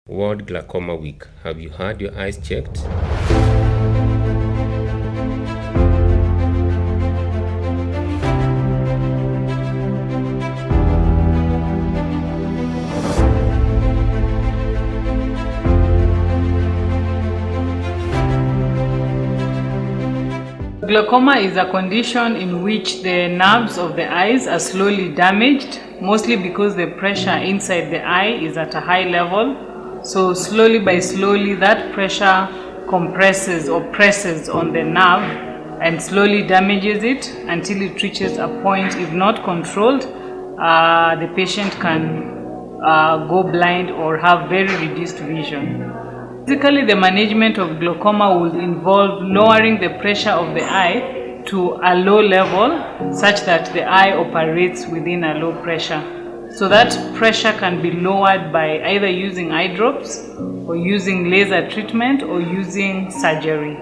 World Glaucoma Week. Have you had your eyes checked? Glaucoma is a condition in which the nerves of the eyes are slowly damaged, mostly because the pressure inside the eye is at a high level. So slowly that pressure compresses or presses on the nerve and slowly damages it until it reaches a point, if not controlled, the patient can go blind or have very reduced vision. Basically, the management of glaucoma will involve lowering the pressure of the eye to a low level such that the eye operates within a low pressure. So that pressure can be lowered by either using eye drops or using laser treatment or using surgery.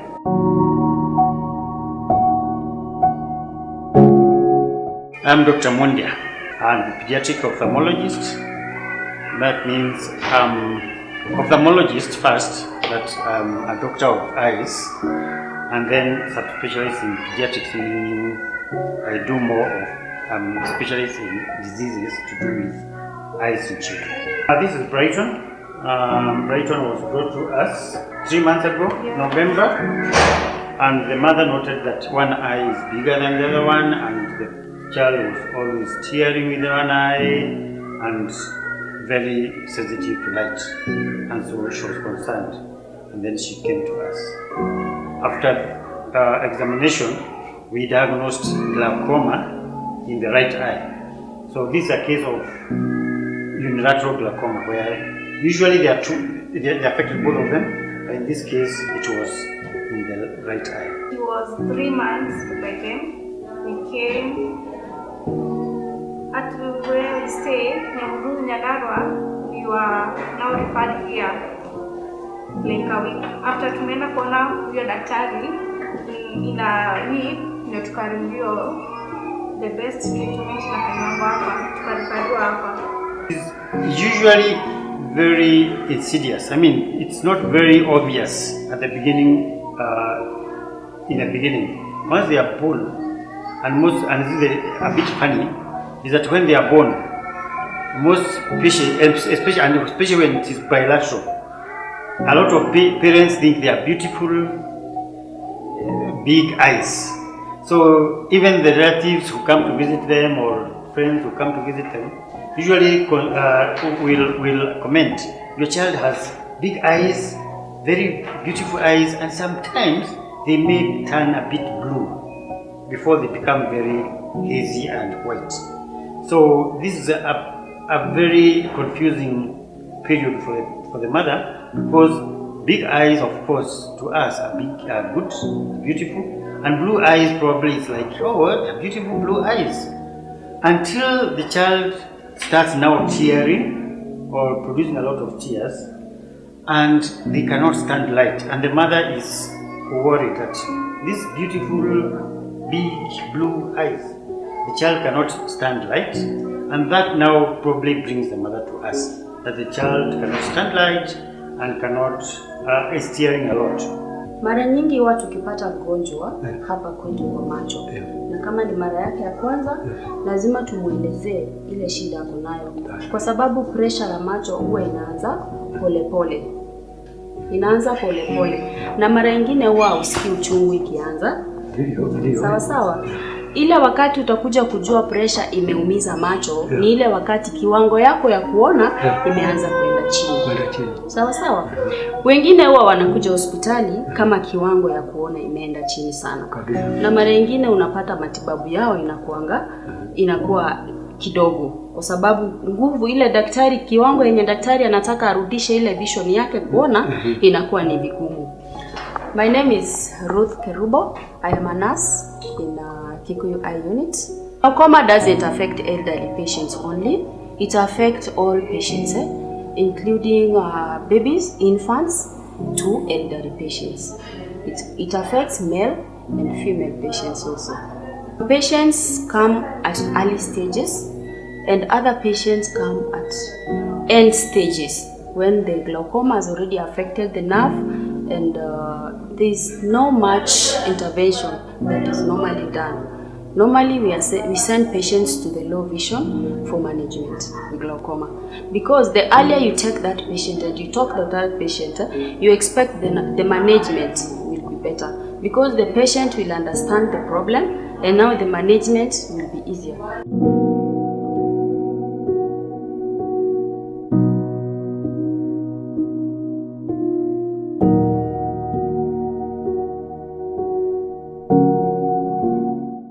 I'm Dr. Mondia. I'm a pediatric ophthalmologist. That means ophthalmologist first, that I'm a doctor of eyes, and then subspecialist in pediatrics, meaning I do more of specialist in diseases to do with eyes in children. This is Brighton. Brighton was brought to us 3 months ago, November, and the mother noted that one eye is bigger than the other one, and the child was always tearing with one eye and very sensitive to light, and so she was concerned, and then she came to us. After examination, we diagnosed glaucoma in the right eye. So this is a case of unilateral glaucoma, where usually they affected both of them, but in this case it was in the right eye. It was 3 months by then. We came at where we stay, Nyagarwa. We were now referred here like a week after tumeenda kuona huyo daktari. In a week ndio tukareview the best treatment na hapa tukarifadiwa hapa. It's usually very insidious. I mean, it's not very obvious at the beginning. In the beginning, once they are born, and this is a bit funny, is that when they are born, most patients, especially when it is bilateral, a lot of parents think they are beautiful, big eyes. So even the relatives who come to visit them or friends who come to visit them usually will comment, your child has big eyes, very beautiful eyes, and sometimes they may turn a bit blue before they become very hazy and white. So this is a very confusing period for the mother, because big eyes, of course, to us are good, beautiful. And blue eyes probably is like, oh, what beautiful blue eyes. Until the child starts now tearing or producing a lot of tears, and they cannot stand light. And the mother is worried that these beautiful, big blue eyes, the child cannot stand light. And that now probably brings the mother to us, that the child cannot stand light and is tearing a lot. Mara nyingi watu ukipata mgonjwa hapa kwetu kwa macho, na kama ni mara yake ya kwanza, lazima tumuelezee ile shida ako nayo, kwa sababu pressure ya macho huwa inaanza polepole. Na mara nyingine huwa usikii uchungu ikianza. Sawa. Ile wakati utakuja kujua pressure imeumiza macho ni ile wakati kiwango yako ya kuona imeanza kwenda chini. Sawa. Wengine huwa wanakuja hospitali kama kiwango ya kuona imeenda chini sana. Na mara nyingine unapata matibabu yao inakuwa kidogo, kwa sababu nguvu ile daktari, kiwango yenye daktari anataka arudishe ile vision yake kuona inakuwa ni vigumu. My name is Ruth Kerubo. I am a nurse in Kikuyu Eye Unit. Glaucoma doesn't affect elderly patients only. It affects all patients, including babies, infants, to elderly patients. It affects male and female patients also. Patients come at early stages and other patients come at end stages. when the glaucoma has already affected the nerve and there's no much intervention that is normally done. Normally, we send patients to the low vision for management with glaucoma, because the earlier you take that patient and you talk to that patient, you expect the management will be better, because the patient will understand the problem and now the management will be easier.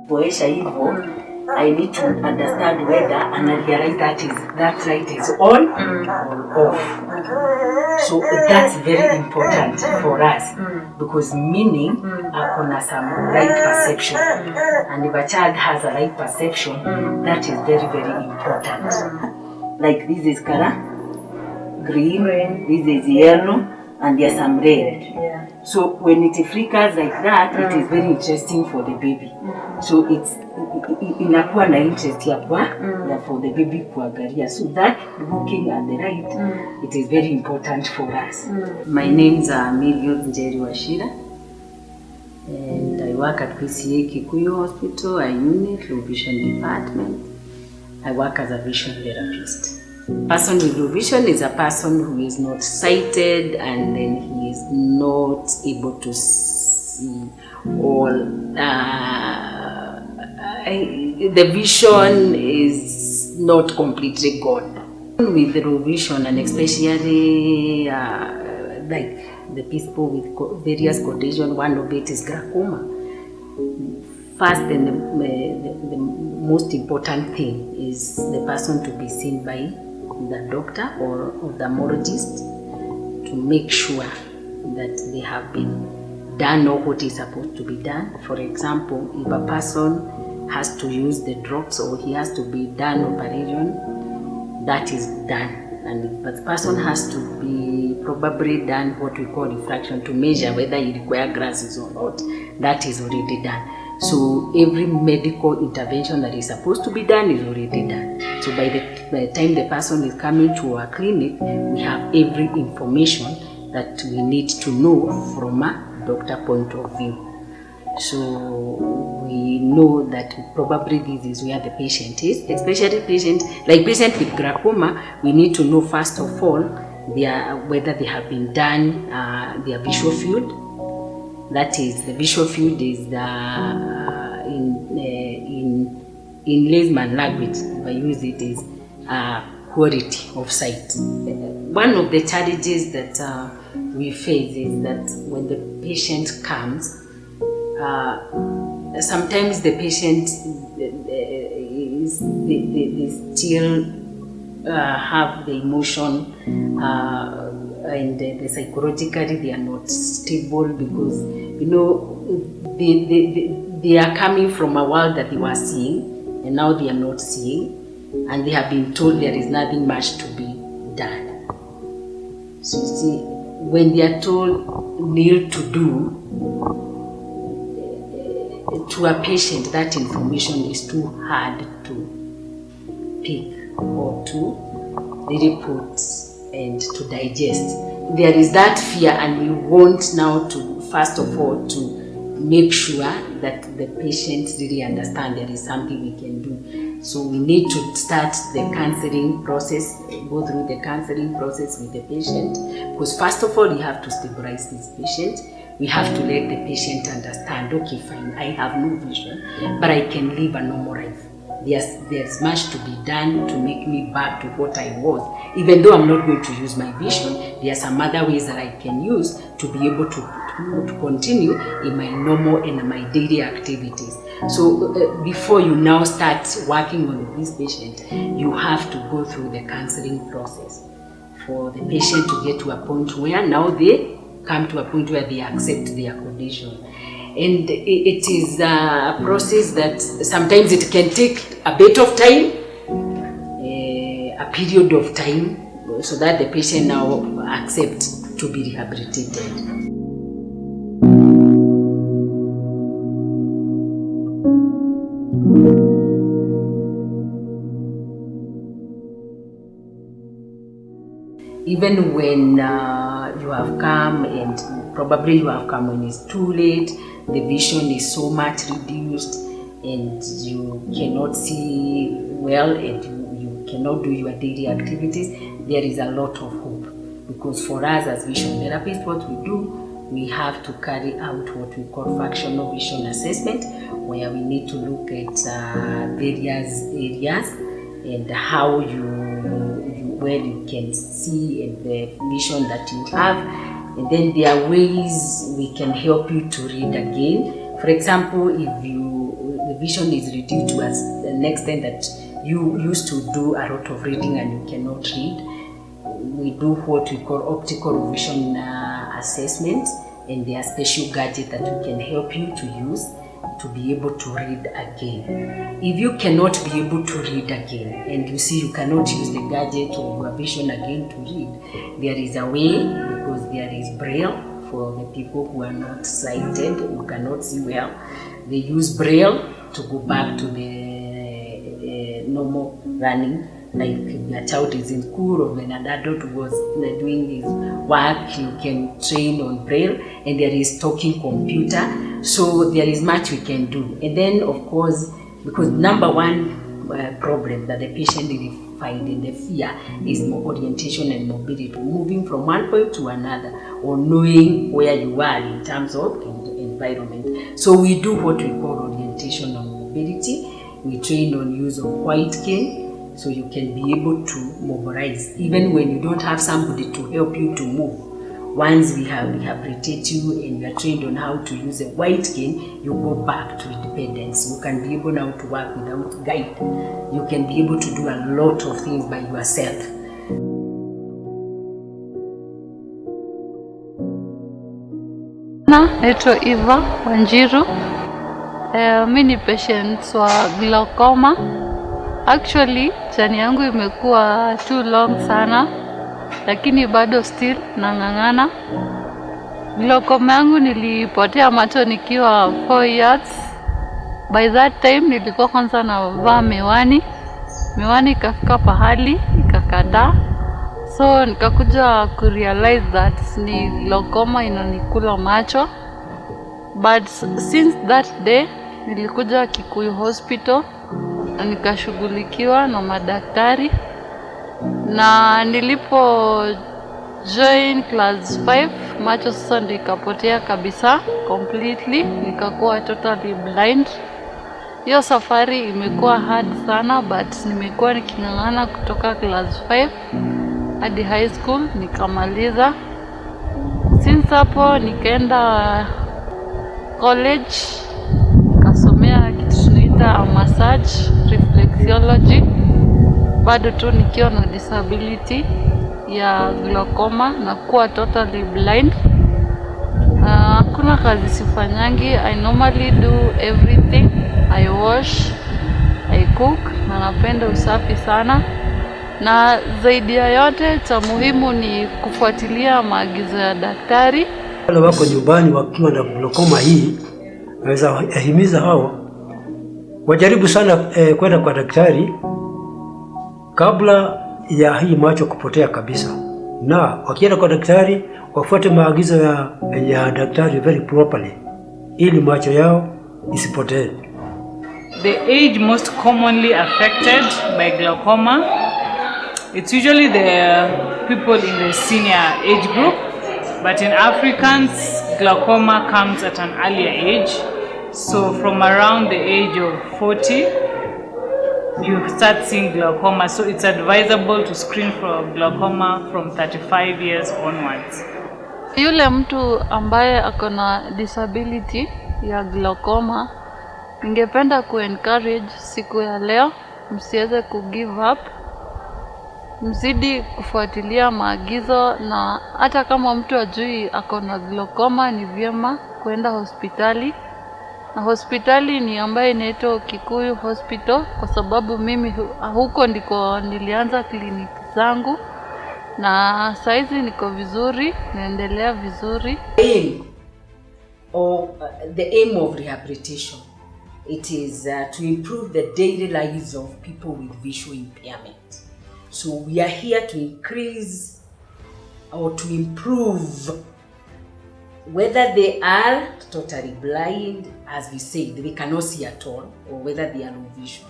Boesha hivyo, I need to understand whether and I realize that light is on or off. So that's very important for us, because meaning akona some light perception, and if a child has a light perception, that is very, very important. Like this is color green, this is yellow, and there's some red. So when it flickers like that, it is very interesting for the baby. So it's inakuwa na interest ya for the baby kuangalia. So that looking at the light, it is very important for us. My name is Miriam Njeri Washira, and I work at PCA Kikuyu Hospital, a unit, low vision department. I work as a vision therapist. Person with low vision is a person who is not sighted and then he is not able to see all. The vision is not completely gone. With the low vision, and especially like the people with various conditions, one of it is glaucoma. First, and the most important thing is the person to be seen by the doctor or ophthalmologist to make sure that they have been done or what is supposed to be done. For example, if a person has to use the drops or he has to be done operation, that is done. And if the person has to be probably done what we call refraction to measure whether he requires glasses or not, that is already done. So every medical intervention that is supposed to be done is already done. So by the time the person is coming to our clinic, we have every information that we need to know from a doctor point of view. So we know that probably this is where the patient is, especially patient with glaucoma. We need to know first of all whether they have been done their visual field. That is, the visual field is in layman language, if I use it, is quality of sight. One of the challenges that we face is that when the patient comes, sometimes the patient they still have the emotion and the psychologically they are not stable, because they are coming from a world that they were seeing and now they are not seeing, and they have been told there is nothing much to be done. So you see, when they are told kneel to do, to a patient that information is too hard to pick or to really put and to digest. There is that fear, and we want now to, first of all, to make sure that the patient really understand there is something we can do. So we need to start the counseling process, go through the counseling process with the patient, because first of all, you have to stabilize this patient. We have to let the patient understand, okay, fine, I have no vision, but I can live a normal life. There's much to be done to make me back to what I was. Even though I'm not going to use my vision, there are some other ways that I can use to be able to continue in my normal and my daily activities. So before you now start working on this patient, you have to go through the counseling process for the patient to get to a point where now they come to a point where they accept their condition. And it is a process that sometimes it can take a bit of time, a period of time, so that the patient now accepts to be rehabilitated. If even when you have come, and probably you have come when it's too late, the vision is so much reduced and you cannot see well and you cannot do your daily activities, there is a lot of hope. Because for us as vision therapists, what we do, we have to carry out what we call functional vision assessment, where we need to look at various areas and how you can see and the vision that you have. And then there are ways we can help you to read again. For example, if the vision is reduced to an extent that you used to do a lot of reading and you cannot read, we do what we call optical vision assessment, and there are special gadgets that we can help you to use to be able to read again. If you cannot be able to read again and you see you cannot use the gadget or your vision again to read, there is a way, because there is Braille for the people who are not sighted, who cannot see well. They use Braille to go back to the normal running. Like if your child is in school or when an adult was doing his work, you can train on Braille, and there is talking computer. So there is much we can do. And then of course, because number one problem that the patient will find in the fear is orientation and mobility, moving from one point to another or knowing where you are in terms of environment. So we do what we call orientation and mobility. We train on use of white cane, so you can be able to mobilize even when you don't have somebody to help you to move. Once we have rehabilitated you and you are trained on how to use a white cane, you go back to independence. You can be able now to work without guide. You can be able to do a lot of things by yourself. Naitwa Eva Wanjiru. Mimi ni patient wa glaucoma. Actually, jani yangu imekuwa too long sana, lakini bado still nang'ang'ana. Glaucoma yangu nilipotea macho nikiwa 4 years. By that time nilikuwa kwanza navaa miwani. Miwani ikafika pahali ikakataa. So nikakuja kurealize that ni glaucoma inanikula macho. But since that day nilikuja Kikuyu Hospital na nikashughulikiwa na madaktari, na nilipo join class 5 macho sasa ndio ikapotea kabisa completely, nikakuwa totally blind. Hiyo safari imekuwa hard sana, but nimekuwa niking'ang'ana kutoka class 5 hadi high school nikamaliza. Since hapo nikaenda college nikasomea kitu tunaita massage reflexology, bado tu nikiwa na disability ya glaucoma na kuwa totally blind. Hakuna kazi sifanyangi. I normally do everything. I wash, I cook, na napenda usafi sana. Na zaidi ya yote cha muhimu ni kufuatilia maagizo ya daktari. Wale wako nyumbani wakiwa na glaucoma hii, naweza himiza hao wajaribu sana kwenda kwa daktari kabla ya hii macho kupotea kabisa. Na wakienda kwa daktari wafuate maagizo ya daktari very properly ili macho yao isipotee. The age most commonly affected by glaucoma, it's usually the people in the senior age group, but in Africans, glaucoma comes at an earlier age. So from around the age of 40, you start seeing glaucoma. So it's advisable to screen for glaucoma from 35 years onwards. Yule mtu ambaye akona disability ya glaucoma, ningependa ku-encourage siku ya leo, msiweze ku-give up. Mzidi kufuatilia maagizo, na hata kama mtu ajui akona glaucoma ni vyema kwenda hospitali. Na hospitali ni ambaye inaitwa Kikuyu Hospital, kwa sababu mimi huko ndiko nilianza kliniki zangu, na saizi niko vizuri, naendelea vizuri. The aim of rehabilitation, it is to improve the daily lives of people with visual impairment. So we are here to increase or to improve, whether they are totally blind, as we said, they cannot see at all, or whether they are low vision.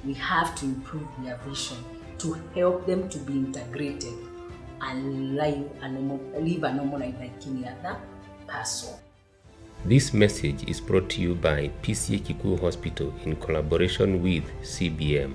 We have to improve their vision to help them to be integrated and live a normal life like any other person. This message is brought to you by PCA Kikuyu Hospital in collaboration with CBM.